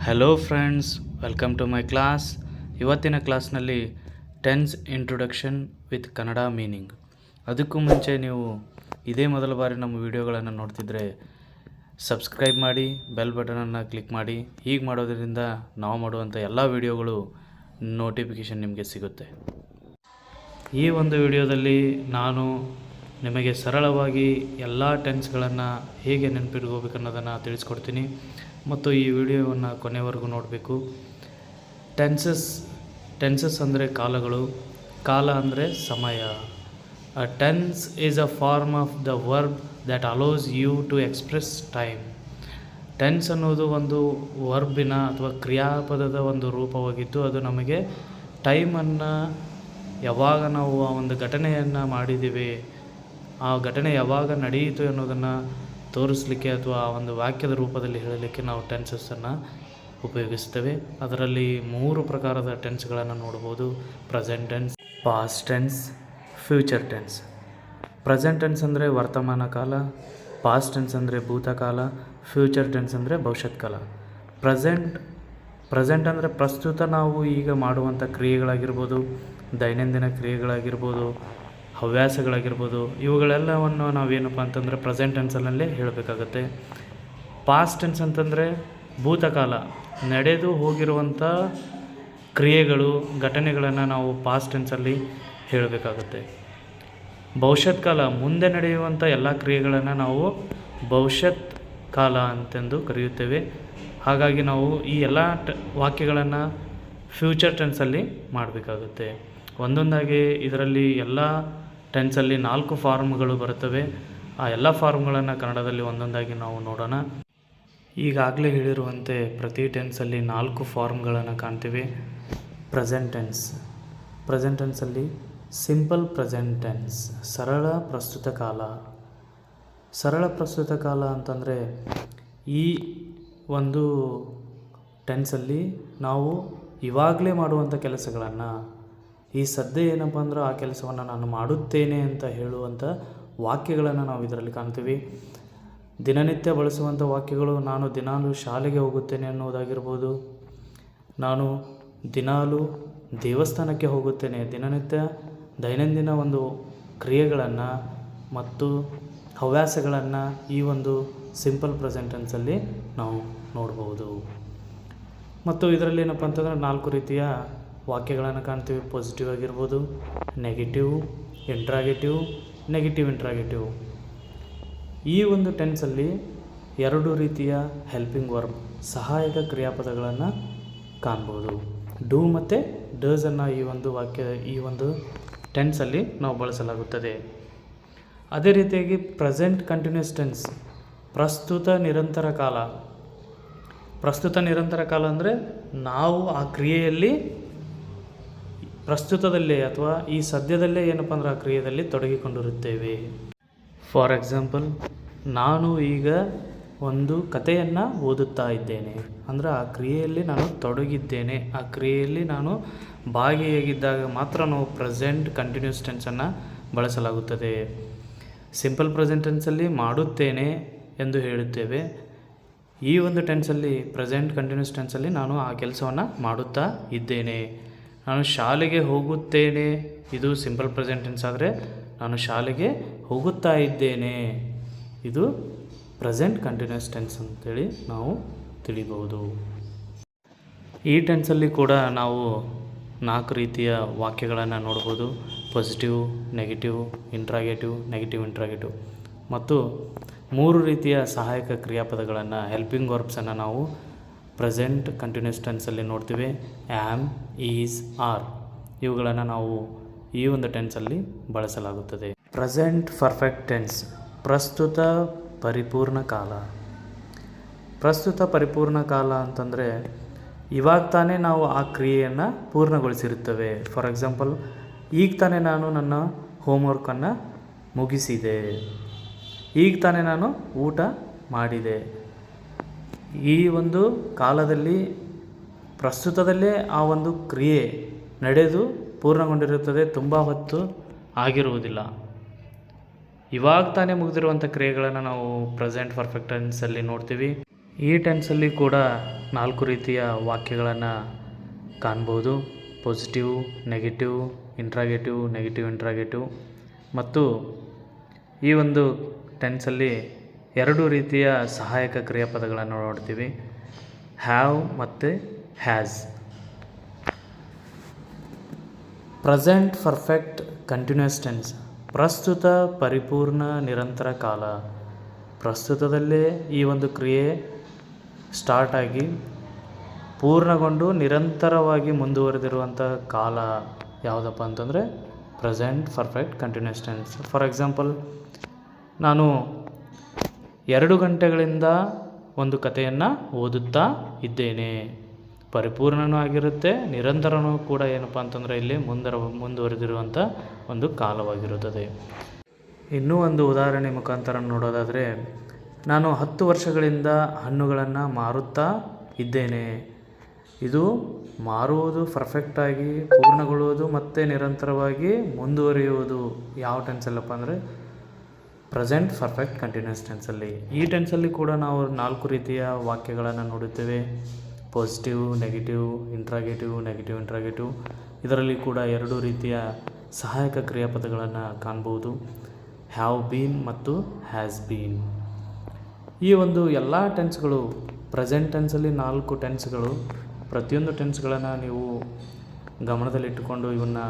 Hello friends, welcome to my class. ಇವತ್ತಿನ ಕ್ಲಾಸ್ನಲ್ಲಿ tense introduction with Kannada meaning. ಅದಕ್ಕೂ ಮುಂಚೆ ನೀವು ಇದೇ ಮೊದಲ ಬಾರಿ ನಮ್ಮ ವಿಡಿಯೋಗಳನ್ನು ನೋಡ್ತಿದ್ರೆ ಸಬ್ಸ್ಕ್ರೈಬ್ ಮಾಡಿ, ಬೆಲ್ ಬಟನನ್ನು ಕ್ಲಿಕ್ ಮಾಡಿ. ಹೀಗೆ ಮಾಡೋದರಿಂದ ನಾವು ಮಾಡುವಂಥ ಎಲ್ಲ ವಿಡಿಯೋಗಳು ನೋಟಿಫಿಕೇಷನ್ ನಿಮಗೆ ಸಿಗುತ್ತೆ. ಈ ಒಂದು ವಿಡಿಯೋದಲ್ಲಿ ನಾನು ನಿಮಗೆ ಸರಳವಾಗಿ ಎಲ್ಲ ಟೆನ್ಸ್ಗಳನ್ನು ಹೇಗೆ ನೆನಪಿಟ್ಕೋಬೇಕು ಅನ್ನೋದನ್ನು ತಿಳಿಸ್ಕೊಡ್ತೀನಿ ಮತ್ತು ಈ ವಿಡಿಯೋವನ್ನು ಕೊನೆವರೆಗೂ ನೋಡಬೇಕು. ಟೆನ್ಸಸ್ ಅಂದರೆ ಕಾಲಗಳು. ಕಾಲ ಅಂದರೆ ಸಮಯ. A tense is a form of the verb that allows you to express time. Tense ಅನ್ನೋದು ಒಂದು ವರ್ಬಿನ ಅಥವಾ ಕ್ರಿಯಾಪದದ ಒಂದು ರೂಪವಾಗಿದ್ದು ಅದು ನಮಗೆ ಟೈಮನ್ನು, ಯಾವಾಗ ನಾವು ಆ ಒಂದು ಘಟನೆಯನ್ನು ಮಾಡಿದ್ದೀವಿ, ಆ ಘಟನೆ ಯಾವಾಗ ನಡೆಯಿತು ಅನ್ನೋದನ್ನು ತೋರಿಸಲಿಕ್ಕೆ ಅಥವಾ ಆ ಒಂದು ವಾಕ್ಯದ ರೂಪದಲ್ಲಿ ಹೇಳಲಿಕ್ಕೆ ನಾವು ಟೆನ್ಸಸ್ಸನ್ನು ಉಪಯೋಗಿಸ್ತೇವೆ. ಅದರಲ್ಲಿ 3 ಪ್ರಕಾರದ ಟೆನ್ಸ್ಗಳನ್ನು ನೋಡ್ಬೋದು: present tense, past tense, future tense. Present tense ಅಂದರೆ ವರ್ತಮಾನ ಕಾಲ, ಪಾಸ್ಟ್ ಟೆನ್ಸ್ ಅಂದರೆ ಭೂತಕಾಲ, ಫ್ಯೂಚರ್ ಟೆನ್ಸ್ ಅಂದರೆ ಭವಿಷ್ಯತ್ ಕಾಲ. ಪ್ರೆಸೆಂಟ್ ಅಂದರೆ ಪ್ರಸ್ತುತ ನಾವು ಈಗ ಮಾಡುವಂಥ ಕ್ರಿಯೆಗಳಾಗಿರ್ಬೋದು, ದೈನಂದಿನ ಕ್ರಿಯೆಗಳಾಗಿರ್ಬೋದು, ಹವ್ಯಾಸಗಳಾಗಿರ್ಬೋದು, ಇವುಗಳೆಲ್ಲವನ್ನು ನಾವೇನಪ್ಪ ಅಂತಂದರೆ ಪ್ರೆಸೆಂಟ್ ಟೆನ್ಸಲ್ಲೇ ಹೇಳಬೇಕಾಗತ್ತೆ. ಪಾಸ್ಟ್ ಟೆನ್ಸ್ ಅಂತಂದರೆ ಭೂತಕಾಲ, ನಡೆದು ಹೋಗಿರುವಂಥ ಕ್ರಿಯೆಗಳು, ಘಟನೆಗಳನ್ನು ನಾವು ಪಾಸ್ಟ್ ಟೆನ್ಸಲ್ಲಿ ಹೇಳಬೇಕಾಗುತ್ತೆ. ಭವಿಷ್ಯತ್ ಕಾಲ, ಮುಂದೆ ನಡೆಯುವಂಥ ಎಲ್ಲ ಕ್ರಿಯೆಗಳನ್ನು ನಾವು ಭವಿಷ್ಯತ್ ಕಾಲ ಅಂತೆಂದು ಕರೆಯುತ್ತೇವೆ. ಹಾಗಾಗಿ ನಾವು ಈ ಎಲ್ಲ ವಾಕ್ಯಗಳನ್ನು ಫ್ಯೂಚರ್ ಟೆನ್ಸಲ್ಲಿ ಮಾಡಬೇಕಾಗುತ್ತೆ. ಒಂದೊಂದಾಗಿ ಇದರಲ್ಲಿ ಎಲ್ಲ ಟೆನ್ಸಲ್ಲಿ 4 ಫಾರ್ಮ್ಗಳು ಬರುತ್ತವೆ. ಆ ಎಲ್ಲ ಫಾರ್ಮ್ಗಳನ್ನು ಕನ್ನಡದಲ್ಲಿ ಒಂದೊಂದಾಗಿ ನಾವು ನೋಡೋಣ. ಈಗಾಗಲೇ ಹೇಳಿರುವಂತೆ ಪ್ರತಿ ಟೆನ್ಸಲ್ಲಿ 4 ಫಾರ್ಮ್ಗಳನ್ನು ಕಾಣ್ತೀವಿ. ಪ್ರೆಸೆಂಟ್ ಟೆನ್ಸಲ್ಲಿ ಸಿಂಪಲ್ ಪ್ರೆಸೆಂಟ್ ಟೆನ್ಸ್, ಸರಳ ಪ್ರಸ್ತುತ ಕಾಲ. ಸರಳ ಪ್ರಸ್ತುತ ಕಾಲ ಅಂತಂದರೆ ಈ ಒಂದು ಟೆನ್ಸಲ್ಲಿ ನಾವು ಇವಾಗಲೇ ಮಾಡುವಂಥ ಕೆಲಸಗಳನ್ನು, ಈ ಸದ್ಯ ಏನಪ್ಪ ಅಂದ್ರೆ ಆ ಕೆಲಸವನ್ನು ನಾನು ಮಾಡುತ್ತೇನೆ ಅಂತ ಹೇಳುವಂಥ ವಾಕ್ಯಗಳನ್ನು ನಾವು ಇದರಲ್ಲಿ ಕಾಣ್ತೀವಿ. ದಿನನಿತ್ಯ ಬಳಸುವಂಥ ವಾಕ್ಯಗಳು: ನಾನು ದಿನಾಲೂ ಶಾಲೆಗೆ ಹೋಗುತ್ತೇನೆ ಅನ್ನೋದಾಗಿರ್ಬೋದು, ನಾನು ದಿನಾಲೂ ದೇವಸ್ಥಾನಕ್ಕೆ ಹೋಗುತ್ತೇನೆ. ದಿನನಿತ್ಯ ದೈನಂದಿನ ಒಂದು ಕ್ರಿಯೆಗಳನ್ನು ಮತ್ತು ಹವ್ಯಾಸಗಳನ್ನು ಈ ಒಂದು ಸಿಂಪಲ್ ಪ್ರೆಸೆಂಟ್ ಟೆನ್ಸಲ್ಲಿ ನಾವು ನೋಡ್ಬೋದು. ಮತ್ತು ಇದರಲ್ಲಿ ಏನಪ್ಪ ಅಂತಂದರೆ 4 ರೀತಿಯ ವಾಕ್ಯಗಳನ್ನು ಕಾಣ್ತೀವಿ. ಪಾಸಿಟಿವ್ ಆಗಿರ್ಬೋದು, ನೆಗೆಟಿವ್, ನೆಗೆಟಿವ್. ಈ ಒಂದು ಟೆನ್ಸಲ್ಲಿ 2 ರೀತಿಯ ಹೆಲ್ಪಿಂಗ್ ವರ್ಬ್, ಸಹಾಯಕ ಕ್ರಿಯಾಪದಗಳನ್ನು ಕಾಣ್ಬೋದು. ಡೂ ಮತ್ತು ಡಸನ್ನು ಈ ಒಂದು ಟೆನ್ಸಲ್ಲಿ ನಾವು ಬಳಸಲಾಗುತ್ತದೆ. ಅದೇ ರೀತಿಯಾಗಿ ಪ್ರೆಸೆಂಟ್ ಕಂಟಿನ್ಯೂಸ್ ಟೆನ್ಸ್, ಪ್ರಸ್ತುತ ನಿರಂತರ ಕಾಲ. ಪ್ರಸ್ತುತ ನಿರಂತರ ಕಾಲ ಅಂದರೆ ನಾವು ಆ ಕ್ರಿಯೆಯಲ್ಲಿ ಪ್ರಸ್ತುತದಲ್ಲೇ ಅಥವಾ ಈ ಸದ್ಯದಲ್ಲೇ ಏನಪ್ಪ ಅಂದ್ರೆ ಆ ಕ್ರಿಯೆಯಲ್ಲಿ ತೊಡಗಿಕೊಂಡಿರುತ್ತೇವೆ. ಫಾರ್ ಎಕ್ಸಾಂಪಲ್, ನಾನು ಈಗ ಒಂದು ಕಥೆಯನ್ನು ಓದುತ್ತಾ ಇದ್ದೇನೆ ಅಂದರೆ ಆ ಕ್ರಿಯೆಯಲ್ಲಿ ನಾನು ತೊಡಗಿದ್ದೇನೆ. ಆ ಕ್ರಿಯೆಯಲ್ಲಿ ನಾನು ಭಾಗಿಯಾಗಿದ್ದಾಗ ಮಾತ್ರ ನಾವು ಪ್ರೆಸೆಂಟ್ ಕಂಟಿನ್ಯೂಸ್ ಟೆನ್ಸನ್ನು ಬಳಸಲಾಗುತ್ತದೆ. ಸಿಂಪಲ್ ಪ್ರೆಸೆಂಟ್ ಟೆನ್ಸಲ್ಲಿ ಮಾಡುತ್ತೇನೆ ಎಂದು ಹೇಳುತ್ತೇವೆ. ಈ ಒಂದು ಟೆನ್ಸಲ್ಲಿ, ಪ್ರೆಸೆಂಟ್ ಕಂಟಿನ್ಯೂಸ್ ಟೆನ್ಸಲ್ಲಿ, ನಾನು ಆ ಕೆಲಸವನ್ನು ಮಾಡುತ್ತಾ ಇದ್ದೇನೆ. ನಾನು ಶಾಲೆಗೆ ಹೋಗುತ್ತೇನೆ, ಇದು ಸಿಂಪಲ್ ಪ್ರೆಸೆಂಟ್ ಟೆನ್ಸ್ ಆದರೆ ನಾನು ಶಾಲೆಗೆ ಹೋಗುತ್ತಾ ಇದ್ದೇನೆ, ಇದು ಪ್ರೆಸೆಂಟ್ ಕಂಟಿನ್ಯೂಸ್ ಟೆನ್ಸ್ ಅಂತೇಳಿ ನಾವು ತಿಳಿಬಹುದು. ಈ ಟೆನ್ಸಲ್ಲಿ ಕೂಡ ನಾವು 4 ರೀತಿಯ ವಾಕ್ಯಗಳನ್ನು ನೋಡ್ಬೋದು: ಪಾಸಿಟಿವ್, ನೆಗೆಟಿವ್, ನೆಗೆಟಿವ್ ಮತ್ತು 3 ರೀತಿಯ ಸಹಾಯಕ ಕ್ರಿಯಾಪದಗಳನ್ನು, ಹೆಲ್ಪಿಂಗ್ ವರ್ಬ್ಸನ್ನು ನಾವು ಪ್ರೆಸೆಂಟ್ ಕಂಟಿನ್ಯೂಸ್ ಟೆನ್ಸಲ್ಲಿ ನೋಡ್ತೀವಿ. ಆ್ಯಮ್, ಈಸ್, ಆರ್ ಇವುಗಳನ್ನು ನಾವು ಈ ಒಂದು ಟೆನ್ಸಲ್ಲಿ ಬಳಸಲಾಗುತ್ತದೆ. ಪ್ರೆಸೆಂಟ್ ಪರ್ಫೆಕ್ಟ್ ಟೆನ್ಸ್, ಪ್ರಸ್ತುತ ಪರಿಪೂರ್ಣ ಕಾಲ. ಪ್ರಸ್ತುತ ಪರಿಪೂರ್ಣ ಕಾಲ ಅಂತಂದರೆ ಇವಾಗ ತಾನೇ ನಾವು ಆ ಕ್ರಿಯೆಯನ್ನು ಪೂರ್ಣಗೊಳಿಸಿರುತ್ತೇವೆ. ಫಾರ್ ಎಕ್ಸಾಂಪಲ್, ಈಗ ತಾನೇ ನಾನು ನನ್ನ ಹೋಮ್ವರ್ಕನ್ನು ಮುಗಿಸಿದೆ, ಈಗ ತಾನೇ ನಾನು ಊಟ ಮಾಡಿದೆ. ಈ ಒಂದು ಕಾಲದಲ್ಲಿ ಪ್ರಸ್ತುತದಲ್ಲೇ ಆ ಒಂದು ಕ್ರಿಯೆ ನಡೆದು ಪೂರ್ಣಗೊಂಡಿರುತ್ತದೆ, ತುಂಬ ಹೊತ್ತು ಆಗಿರುವುದಿಲ್ಲ. ಇವಾಗ ತಾನೇ ಮುಗಿದಿರುವಂಥ ಕ್ರಿಯೆಗಳನ್ನು ನಾವು ಪ್ರೆಸೆಂಟ್ ಪರ್ಫೆಕ್ಟ್ ಟೆನ್ಸಲ್ಲಿ ನೋಡ್ತೀವಿ. ಈ ಟೆನ್ಸಲ್ಲಿ ಕೂಡ 4 ರೀತಿಯ ವಾಕ್ಯಗಳನ್ನು ಕಾಣ್ಬೋದು. Positive, negative, interrogative, negative interrogative. ಮತ್ತು ಈ ಒಂದು ಟೆನ್ಸಲ್ಲಿ 2 ರೀತಿಯ ಸಹಾಯಕ ಕ್ರಿಯಾಪದಗಳನ್ನು ನೋಡ್ತೀವಿ, ಹ್ಯಾವ್ ಮತ್ತು has. Present perfect continuous tense, ಪ್ರಸ್ತುತ ಪರಿಪೂರ್ಣ ನಿರಂತರ ಕಾಲ. ಪ್ರಸ್ತುತದಲ್ಲೇ ಈ ಒಂದು ಕ್ರಿಯೆ ಸ್ಟಾರ್ಟ್ ಆಗಿ ಪೂರ್ಣಗೊಂಡು ನಿರಂತರವಾಗಿ ಮುಂದುವರೆದಿರುವಂಥ ಕಾಲ ಯಾವುದಪ್ಪ ಅಂತಂದರೆ present perfect continuous tense. For example, ನಾನು 2 ಗಂಟೆಗಳಿಂದ ಒಂದು ಕಥೆಯನ್ನು ಓದುತ್ತಾ ಇದ್ದೇನೆ. ಪರಿಪೂರ್ಣನೂ ಆಗಿರುತ್ತೆ, ನಿರಂತರನೂ ಕೂಡ ಏನಪ್ಪ ಅಂತಂದರೆ ಇಲ್ಲಿ ಮುಂದುವರೆದಿರುವಂಥ ಒಂದು ಕಾಲವಾಗಿರುತ್ತದೆ. ಇನ್ನೂ ಒಂದು ಉದಾಹರಣೆ ಮುಖಾಂತರ ನೋಡೋದಾದರೆ, ನಾನು 10 ವರ್ಷಗಳಿಂದ ಹಣ್ಣುಗಳನ್ನು ಮಾರುತ್ತಾ ಇದ್ದೇನೆ. ಇದು ಮಾರುವುದು, ಪರ್ಫೆಕ್ಟಾಗಿ ಪೂರ್ಣಗೊಳ್ಳುವುದು ಮತ್ತು ನಿರಂತರವಾಗಿ ಮುಂದುವರಿಯುವುದು ಯಾವ ಟೆನ್ಸಲ್ಲಪ್ಪ ಅಂದರೆ ಪ್ರೆಸೆಂಟ್ ಪರ್ಫೆಕ್ಟ್ ಕಂಟಿನ್ಯೂಸ್ ಟೆನ್ಸಲ್ಲಿ. ಈ ಟೆನ್ಸಲ್ಲಿ ಕೂಡ ನಾವು 4 ರೀತಿಯ ವಾಕ್ಯಗಳನ್ನು ನೋಡುತ್ತೇವೆ, positive, negative, interrogative, negative interrogative. ಇದರಲ್ಲಿ ಕೂಡ 2 ರೀತಿಯ ಸಹಾಯಕ ಕ್ರಿಯಾಪದಗಳನ್ನು ಕಾಣ್ಬೋದು, ಹ್ಯಾವ್ ಬೀನ್ ಮತ್ತು ಹ್ಯಾಸ್ ಬೀನ್. ಈ ಒಂದು ಎಲ್ಲ ಟೆನ್ಸ್ಗಳು ಪ್ರೆಸೆಂಟ್ ಟೆನ್ಸಲ್ಲಿ 4 ಟೆನ್ಸ್ಗಳು. ಪ್ರತಿಯೊಂದು ಟೆನ್ಸ್ಗಳನ್ನು ನೀವು ಗಮನದಲ್ಲಿಟ್ಟುಕೊಂಡು ಇವನ್ನ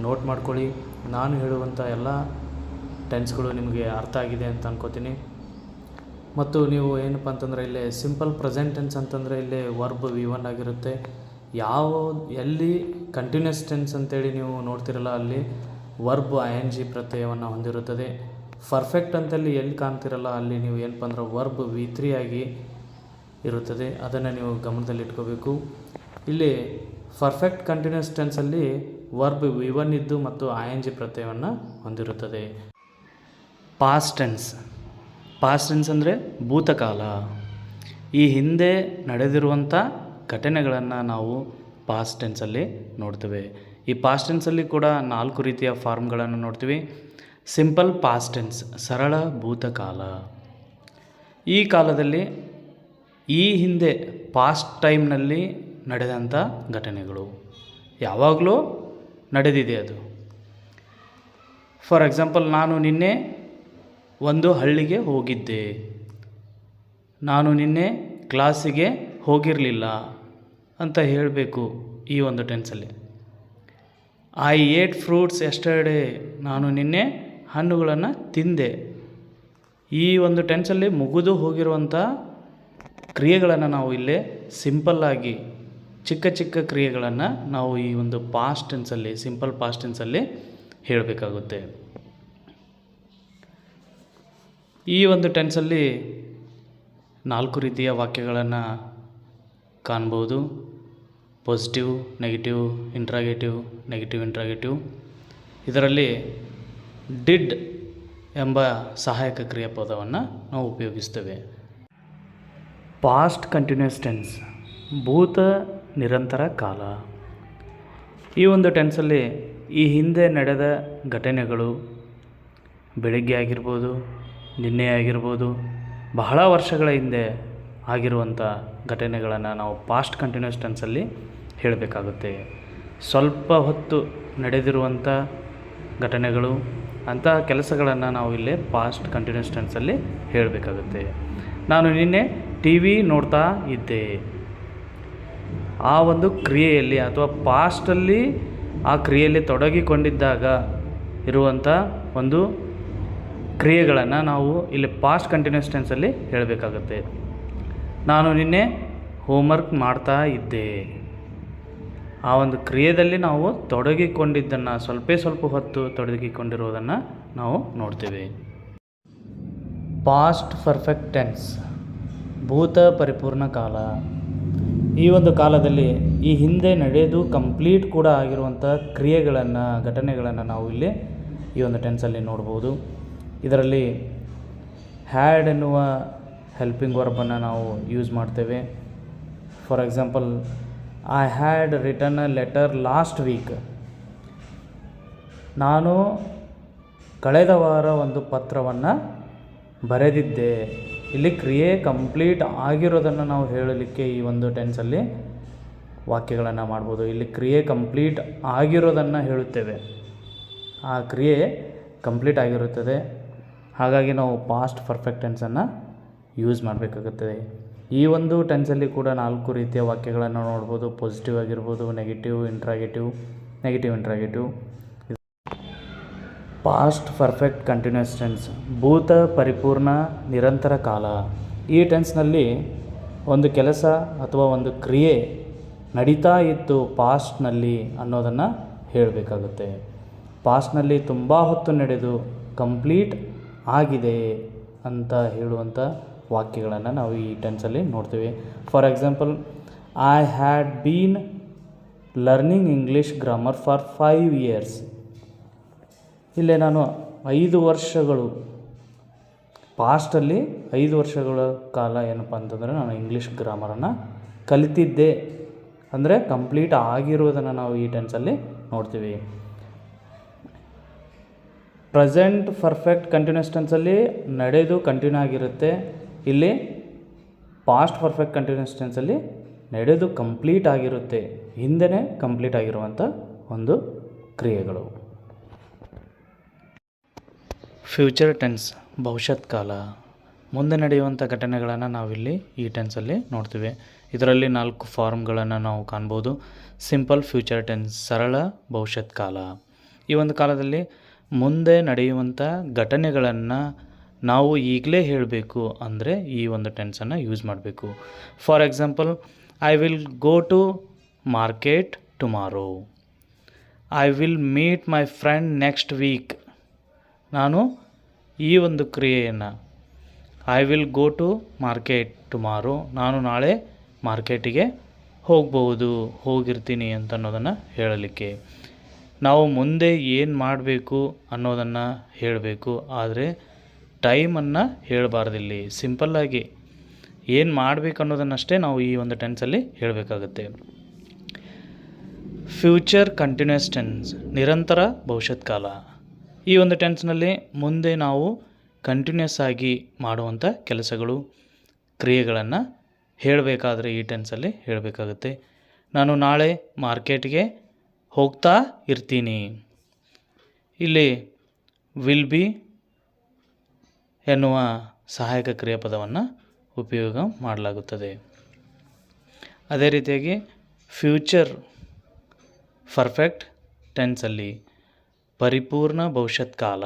ನೋಟ್ ಮಾಡ್ಕೊಳ್ಳಿ. ನಾನು ಹೇಳುವಂಥ ಎಲ್ಲ ಟೆನ್ಸ್ಗಳು ನಿಮಗೆ ಅರ್ಥ ಆಗಿದೆ ಅಂತ ಅನ್ಕೋತೀನಿ. ಮತ್ತು ನೀವು ಏನಪ್ಪ ಅಂತಂದರೆ ಇಲ್ಲಿ ಸಿಂಪಲ್ ಪ್ರೆಸೆಂಟ್ ಟೆನ್ಸ್ ಅಂತಂದರೆ ಇಲ್ಲಿ ವರ್ಬ್ V1 ಆಗಿರುತ್ತೆ. ಎಲ್ಲಿ ಕಂಟಿನ್ಯೂಸ್ ಟೆನ್ಸ್ ಅಂತೇಳಿ ನೀವು ನೋಡ್ತಿರಲ್ಲ ಅಲ್ಲಿ ವರ್ಬ್ ING ಪ್ರತ್ಯಯವನ್ನು ಹೊಂದಿರುತ್ತದೆ. ಪರ್ಫೆಕ್ಟ್ ಅಂತಲ್ಲಿ ಎಲ್ಲಿ ಕಾಣ್ತಿರಲ್ಲ ಅಲ್ಲಿ ನೀವು ಏನಪ್ಪ ಅಂದ್ರೆ ವರ್ಬ್ V3 ಆಗಿ ಇರುತ್ತದೆ. ಅದನ್ನು ನೀವು ಗಮನದಲ್ಲಿಟ್ಕೋಬೇಕು. ಇಲ್ಲಿ ಪರ್ಫೆಕ್ಟ್ ಕಂಟಿನ್ಯೂಸ್ ಟೆನ್ಸಲ್ಲಿ ವರ್ಬ್ V1 ಇದ್ದು ಮತ್ತು ING ಪ್ರತ್ಯಯವನ್ನು ಹೊಂದಿರುತ್ತದೆ. ಪಾಸ್ಟ್ ಟೆನ್ಸ್ ಅಂದರೆ ಭೂತಕಾಲ. ಈ ಹಿಂದೆ ನಡೆದಿರುವಂಥ ಘಟನೆಗಳನ್ನು ನಾವು ಪಾಸ್ಟ್ ಟೆನ್ಸಲ್ಲಿ ನೋಡ್ತೇವೆ. ಈ ಪಾಸ್ಟ್ ಟೆನ್ಸಲ್ಲಿ ಕೂಡ 4 ರೀತಿಯ ಫಾರ್ಮ್ಗಳನ್ನು ನೋಡ್ತೀವಿ. ಸಿಂಪಲ್ ಪಾಸ್ಟ್ ಟೆನ್ಸ್, ಸರಳ ಭೂತಕಾಲ. ಈ ಕಾಲದಲ್ಲಿ ಈ ಹಿಂದೆ ಪಾಸ್ಟ್ ಟೈಮ್ನಲ್ಲಿ ನಡೆದಂಥ ಘಟನೆಗಳು ಯಾವಾಗಲೂ ನಡೆದಿದೆ ಅದು. ಫಾರ್ ಎಕ್ಸಾಂಪಲ್, ನಾನು ನಿನ್ನೆ ಒಂದು ಹಳ್ಳಿಗೆ ಹೋಗಿದ್ದೆ. ನಾನು ನಿನ್ನೆ ಕ್ಲಾಸಿಗೆ ಹೋಗಿರಲಿಲ್ಲ ಅಂತ ಹೇಳಬೇಕು ಈ ಒಂದು ಟೆನ್ಸಲ್ಲಿ. ಐ ಏಟ್ ಫ್ರೂಟ್ಸ್ ಎಸ್ಟರ್ಡೇ, ನಾನು ನಿನ್ನೆ ಹಣ್ಣುಗಳನ್ನು ತಿಂದೆ. ಈ ಒಂದು ಟೆನ್ಸಲ್ಲಿ ಮುಗಿದು ಹೋಗಿರುವಂಥ ಕ್ರಿಯೆಗಳನ್ನು ನಾವು ಇಲ್ಲೇ ಸಿಂಪಲ್ಲಾಗಿ ಚಿಕ್ಕ ಚಿಕ್ಕ ಕ್ರಿಯೆಗಳನ್ನು ನಾವು ಈ ಒಂದು ಪಾಸ್ಟ್ ಟೆನ್ಸಲ್ಲಿ, ಸಿಂಪಲ್ ಪಾಸ್ಟ್ ಟೆನ್ಸಲ್ಲಿ ಹೇಳಬೇಕಾಗುತ್ತೆ. ಈ ಒಂದು ಟೆನ್ಸಲ್ಲಿ 4 ರೀತಿಯ ವಾಕ್ಯಗಳನ್ನು ಕಾಣ್ಬೋದು, positive, negative, interrogative, negative interrogative. ಇದರಲ್ಲಿ ಡಿಡ್ ಎಂಬ ಸಹಾಯಕ ಕ್ರಿಯಾಪದವನ್ನು ನಾವು ಉಪಯೋಗಿಸ್ತೇವೆ. ಪಾಸ್ಟ್ ಕಂಟಿನ್ಯೂಸ್ ಟೆನ್ಸ್, ಭೂತ ನಿರಂತರ ಕಾಲ. ಈ ಒಂದು ಟೆನ್ಸಲ್ಲಿ ಈ ಹಿಂದೆ ನಡೆದ ಘಟನೆಗಳು, ಬೆಳಗ್ಗೆ ಆಗಿರ್ಬೋದು, ನಿನ್ನೆ ಆಗಿರ್ಬೋದು, ಬಹಳ ವರ್ಷಗಳ ಹಿಂದೆ ಆಗಿರುವಂಥ ಘಟನೆಗಳನ್ನು ನಾವು ಪಾಸ್ಟ್ ಕಂಟಿನ್ಯೂಸ್ ಟೆನ್ಸಲ್ಲಿ ಹೇಳಬೇಕಾಗುತ್ತೆ. ಸ್ವಲ್ಪ ಹೊತ್ತು ನಡೆದಿರುವಂಥ ಘಟನೆಗಳು, ಅಂಥ ಕೆಲಸಗಳನ್ನು ನಾವು ಇಲ್ಲಿ ಪಾಸ್ಟ್ ಕಂಟಿನ್ಯೂಸ್ ಟೆನ್ಸಲ್ಲಿ ಹೇಳಬೇಕಾಗುತ್ತೆ. ನಾನು ನಿನ್ನೆ TV ನೋಡ್ತಾ ಇದ್ದೆ. ಆ ಒಂದು ಕ್ರಿಯೆಯಲ್ಲಿ ಅಥವಾ ಪಾಸ್ಟಲ್ಲಿ ಆ ಕ್ರಿಯೆಯಲ್ಲಿ ತೊಡಗಿಕೊಂಡಿದ್ದಾಗ ಇರುವಂಥ ಒಂದು ಕ್ರಿಯೆಗಳನ್ನು ನಾವು ಇಲ್ಲಿ ಪಾಸ್ಟ್ ಕಂಟಿನ್ಯೂಸ್ ಟೆನ್ಸಲ್ಲಿ ಹೇಳಬೇಕಾಗುತ್ತೆ. ನಾನು ನಿನ್ನೆ ಹೋಮ್ವರ್ಕ್ ಮಾಡ್ತಾ ಇದ್ದೆ. ಆ ಒಂದು ಕ್ರಿಯೆಯಲ್ಲಿ ನಾವು ತೊಡಗಿಕೊಂಡಿದ್ದನ್ನು, ಸ್ವಲ್ಪ ಹೊತ್ತು ತೊಡಗಿಕೊಂಡಿರುವುದನ್ನು ನಾವು ನೋಡ್ತೇವೆ. ಪಾಸ್ಟ್ ಪರ್ಫೆಕ್ಟ್ ಟೆನ್ಸ್, ಭೂತ ಪರಿಪೂರ್ಣ ಕಾಲ. ಈ ಒಂದು ಕಾಲದಲ್ಲಿ ಈ ಹಿಂದೆ ನಡೆದು ಕಂಪ್ಲೀಟ್ ಕೂಡ ಆಗಿರುವಂಥ ಕ್ರಿಯೆಗಳನ್ನು, ಘಟನೆಗಳನ್ನು ನಾವು ಇಲ್ಲಿ ಈ ಒಂದು ಟೆನ್ಸಲ್ಲಿ ನೋಡ್ಬೋದು. ಇದರಲ್ಲಿ ಹ್ಯಾಡ್ ಎನ್ನುವ ಹೆಲ್ಪಿಂಗ್ ವರ್ಬನ್ನು ನಾವು ಯೂಸ್ ಮಾಡ್ತೇವೆ. For example, I had return a letter last week. ನಾನು ಕಳೆದ ವಾರ ಒಂದು ಪತ್ರವನ್ನು ಬರೆದಿದ್ದೆ. ಇಲ್ಲಿ ಕ್ರಿಯೆ ಕಂಪ್ಲೀಟ್ ಆಗಿರೋದನ್ನು ನಾವು ಹೇಳಲಿಕ್ಕೆ ಈ ಒಂದು ಟೆನ್ಸಲ್ಲಿ ವಾಕ್ಯಗಳನ್ನು ಮಾಡ್ಬೋದು. ಇಲ್ಲಿ ಕ್ರಿಯೆ ಕಂಪ್ಲೀಟ್ ಆಗಿರೋದನ್ನು ಹೇಳುತ್ತೇವೆ. ಆ ಕ್ರಿಯೆ ಕಂಪ್ಲೀಟ್ ಆಗಿರುತ್ತದೆ, ಹಾಗಾಗಿ ನಾವು ಪಾಸ್ಟ್ ಪರ್ಫೆಕ್ಟ್ ಟೆನ್ಸನ್ನು ಯೂಸ್ ಮಾಡಬೇಕಾಗುತ್ತದೆ. ಈ ಒಂದು ಟೆನ್ಸಲ್ಲಿ ಕೂಡ 4 ರೀತಿಯ ವಾಕ್ಯಗಳನ್ನು ನೋಡ್ಬೋದು. ಪಾಸಿಟಿವ್ ಆಗಿರ್ಬೋದು, negative interrogative. Past perfect continuous tense, ಭೂತ ಪರಿಪೂರ್ಣ ನಿರಂತರ ಕಾಲ. ಈ ಟೆನ್ಸ್ನಲ್ಲಿ ಒಂದು ಕೆಲಸ ಅಥವಾ ಒಂದು ಕ್ರಿಯೆ ನಡೀತಾ ಇತ್ತು ಪಾಸ್ಟ್ನಲ್ಲಿ ಅನ್ನೋದನ್ನು ಹೇಳಬೇಕಾಗುತ್ತೆ. ಪಾಸ್ಟ್ನಲ್ಲಿ ತುಂಬ ಹೊತ್ತು ನಡೆದು ಕಂಪ್ಲೀಟ್ ಆಗಿದೆ ಅಂತ ಹೇಳುವಂಥ ವಾಕ್ಯಗಳನ್ನು ನಾವು ಈ ಟೆನ್ಸಲ್ಲಿ ನೋಡ್ತೀವಿ. For example, I had been learning English grammar for 5 years. ಇಲ್ಲೇ ನಾನು 5 ವರ್ಷಗಳು, ಪಾಸ್ಟಲ್ಲಿ 5 ವರ್ಷಗಳ ಕಾಲ ಏನಪ್ಪ ಅಂತಂದರೆ ನಾನು ಇಂಗ್ಲೀಷ್ ಗ್ರಾಮರನ್ನು ಕಲಿತಿದ್ದೆ ಅಂದರೆ ಕಂಪ್ಲೀಟ್ ಆಗಿರುವುದನ್ನು ನಾವು ಈ ಟೆನ್ಸಲ್ಲಿ ನೋಡ್ತೀವಿ. ಪ್ರೆಸೆಂಟ್ ಪರ್ಫೆಕ್ಟ್ ಕಂಟಿನ್ಯೂಸ್ ಟೆನ್ಸಲ್ಲಿ ನಡೆದು ಕಂಟಿನ್ಯೂ ಆಗಿರುತ್ತೆ. ಇಲ್ಲಿ ಪಾಸ್ಟ್ ಪರ್ಫೆಕ್ಟ್ ಕಂಟಿನ್ಯೂಸ್ ಟೆನ್ಸಲ್ಲಿ ನಡೆದು ಕಂಪ್ಲೀಟ್ ಆಗಿರುತ್ತೆ, ಹಿಂದೆಯೇ ಕಂಪ್ಲೀಟ್ ಆಗಿರುವಂಥ ಒಂದು ಕ್ರಿಯೆಗಳು. ಫ್ಯೂಚರ್ ಟೆನ್ಸ್, ಭವಿಷ್ಯತ್ ಕಾಲ, ಮುಂದೆ ನಡೆಯುವಂಥ ಘಟನೆಗಳನ್ನು ನಾವಿಲ್ಲಿ ಈ ಟೆನ್ಸಲ್ಲಿ ನೋಡ್ತೀವಿ. ಇದರಲ್ಲಿ 4 ಫಾರ್ಮ್ಗಳನ್ನು ನಾವು ಕಾಣ್ಬೋದು. ಸಿಂಪಲ್ ಫ್ಯೂಚರ್ ಟೆನ್ಸ್, ಸರಳ ಭವಿಷ್ಯತ್ ಕಾಲ. ಈ ಒಂದು ಕಾಲದಲ್ಲಿ ಮುಂದೆ ನಡೆಯುವಂಥ ಘಟನೆಗಳನ್ನು ನಾವು ಈಗಲೇ ಹೇಳಬೇಕು ಅಂದರೆ ಈ ಒಂದು ಟೆನ್ಸನ್ನು ಯೂಸ್ ಮಾಡಬೇಕು. For example, I will go to market tomorrow. I will meet my friend next week. ನಾನು ಈ ಒಂದು ಕ್ರಿಯೆಯನ್ನು I will go to market tomorrow, ನಾನು ನಾಳೆ ಮಾರ್ಕೆಟಿಗೆ ಹೋಗಿರ್ತೀನಿ ಅಂತ ಅನ್ನೋದನ್ನು ಹೇಳಲಿಕ್ಕೆ. ನಾವು ಮುಂದೆ ಏನು ಮಾಡಬೇಕು ಅನ್ನೋದನ್ನು ಹೇಳಬೇಕು, ಆದರೆ ಟೈಮನ್ನು ಹೇಳಬಾರ್ದಿಲ್ಲಿ. ಸಿಂಪಲ್ಲಾಗಿ ಏನು ಮಾಡಬೇಕು ಅನ್ನೋದನ್ನಷ್ಟೇ ನಾವು ಈ ಒಂದು ಟೆನ್ಸಲ್ಲಿ ಹೇಳಬೇಕಾಗುತ್ತೆ. ಫ್ಯೂಚರ್ ಕಂಟಿನ್ಯೂಸ್ ಟೆನ್ಸ್, ನಿರಂತರ ಭವಿಷ್ಯತ್ ಕಾಲ. ಈ ಒಂದು ಟೆನ್ಸ್ನಲ್ಲಿ ಮುಂದೆ ನಾವು ಕಂಟಿನ್ಯೂಸ್ ಆಗಿ ಮಾಡುವಂಥ ಕೆಲಸಗಳು, ಕ್ರಿಯೆಗಳನ್ನು ಹೇಳಬೇಕಾದ್ರೆ ಈ ಟೆನ್ಸಲ್ಲಿ ಹೇಳಬೇಕಾಗುತ್ತೆ. ನಾನು ನಾಳೆ ಮಾರ್ಕೆಟ್ಗೆ ಹೋಗ್ತಾ ಇರ್ತೀನಿ. ಇಲ್ಲಿ ವಿಲ್ ಬಿ ಎನ್ನುವ ಸಹಾಯಕ ಕ್ರಿಯಾಪದವನ್ನು ಉಪಯೋಗ ಮಾಡಲಾಗುತ್ತದೆ. ಅದೇ ರೀತಿಯಾಗಿ ಫ್ಯೂಚರ್ ಪರ್ಫೆಕ್ಟ್ ಟೆನ್ಸಲ್ಲಿ ಪರಿಪೂರ್ಣ ಭವಿಷ್ಯತ್ ಕಾಲ.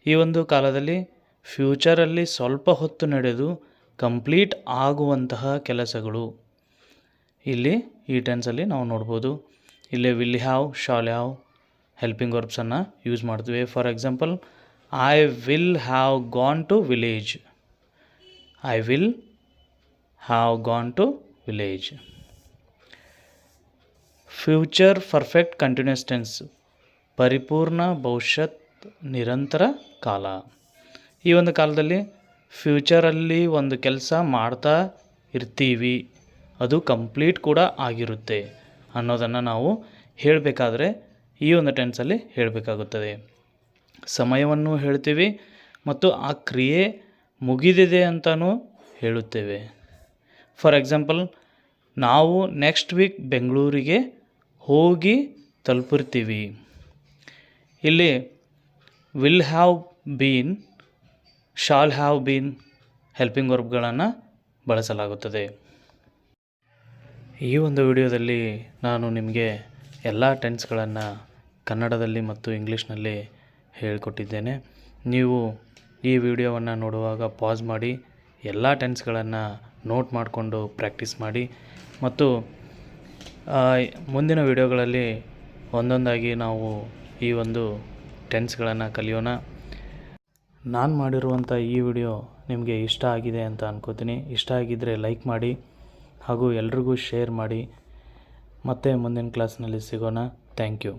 ಈ ಒಂದು ಕಾಲದಲ್ಲಿ ಫ್ಯೂಚರಲ್ಲಿ ಸ್ವಲ್ಪ ಹೊತ್ತು ನಡೆದು ಕಂಪ್ಲೀಟ್ ಆಗುವಂತಹ ಕೆಲಸಗಳು ಇಲ್ಲಿ ಈ ಟೆನ್ಸಲ್ಲಿ ನಾವು ನೋಡ್ಬೋದು. ಇಲ್ಲಿ will have, shall have, helping ವರ್ಬ್ಸನ್ನು ಯೂಸ್ ಮಾಡ್ತೀವಿ. For example, I will have gone to village. I will have gone to village. Future perfect continuous tense, ಪರಿಪೂರ್ಣ ಭವಿಷ್ಯತ್ ನಿರಂತರ ಕಾಲ. ಈ ಒಂದು ಕಾಲದಲ್ಲಿ ಫ್ಯೂಚರಲ್ಲಿ ಒಂದು ಕೆಲಸ ಮಾಡ್ತಾ ಇರ್ತೀವಿ, ಅದು ಕಂಪ್ಲೀಟ್ ಕೂಡ ಆಗಿರುತ್ತೆ ಅನ್ನೋದನ್ನು ನಾವು ಹೇಳಬೇಕಾದ್ರೆ ಈ ಒಂದು ಟೆನ್ಸಲ್ಲಿ ಹೇಳಬೇಕಾಗುತ್ತದೆ. ಸಮಯವನ್ನು ಹೇಳ್ತೀವಿ ಮತ್ತು ಆ ಕ್ರಿಯೆ ಮುಗಿದಿದೆ ಅಂತಲೂ ಹೇಳುತ್ತೇವೆ. ಫಾರ್ ಎಕ್ಸಾಂಪಲ್, ನಾವು ನೆಕ್ಸ್ಟ್ ವೀಕ್ ಬೆಂಗಳೂರಿಗೆ ಹೋಗಿ ತಲುಪಿರ್ತೀವಿ. ಇಲ್ಲಿ will have been, shall have been helping ವರ್ಬ್ಗಳನ್ನು ಬಳಸಲಾಗುತ್ತದೆ. ಈ ಒಂದು ವಿಡಿಯೋದಲ್ಲಿ ನಾನು ನಿಮಗೆ ಎಲ್ಲ ಟೆನ್ಸ್ಗಳನ್ನು ಕನ್ನಡದಲ್ಲಿ ಮತ್ತು ಇಂಗ್ಲೀಷ್ನಲ್ಲಿ ಹೇಳಿಕೊಟ್ಟಿದ್ದೇನೆ. ನೀವು ಈ ವಿಡಿಯೋವನ್ನು ನೋಡುವಾಗ ಪಾಸ್ ಮಾಡಿ ಎಲ್ಲ ಟೆನ್ಸ್ಗಳನ್ನು ನೋಟ್ ಮಾಡಿಕೊಂಡು ಪ್ರಾಕ್ಟೀಸ್ ಮಾಡಿ ಮತ್ತು ಮುಂದಿನ ವಿಡಿಯೋಗಳಲ್ಲಿ ಒಂದೊಂದಾಗಿ ನಾವು ಈ ಒಂದು ಟೆನ್ಸ್ಗಳನ್ನು ಕಲಿಯೋಣ. ನಾನು ಮಾಡಿರುವಂಥ ಈ ವಿಡಿಯೋ ನಿಮಗೆ ಇಷ್ಟ ಆಗಿದೆ ಅಂತ ಅನ್ಕೋತೀನಿ. ಇಷ್ಟ ಆಗಿದ್ದರೆ ಲೈಕ್ ಮಾಡಿ ಹಾಗೂ ಎಲ್ರಿಗೂ ಶೇರ್ ಮಾಡಿ. ಮತ್ತೆ ಮುಂದಿನ ಕ್ಲಾಸ್ನಲ್ಲಿ ಸಿಗೋಣ. Thank you.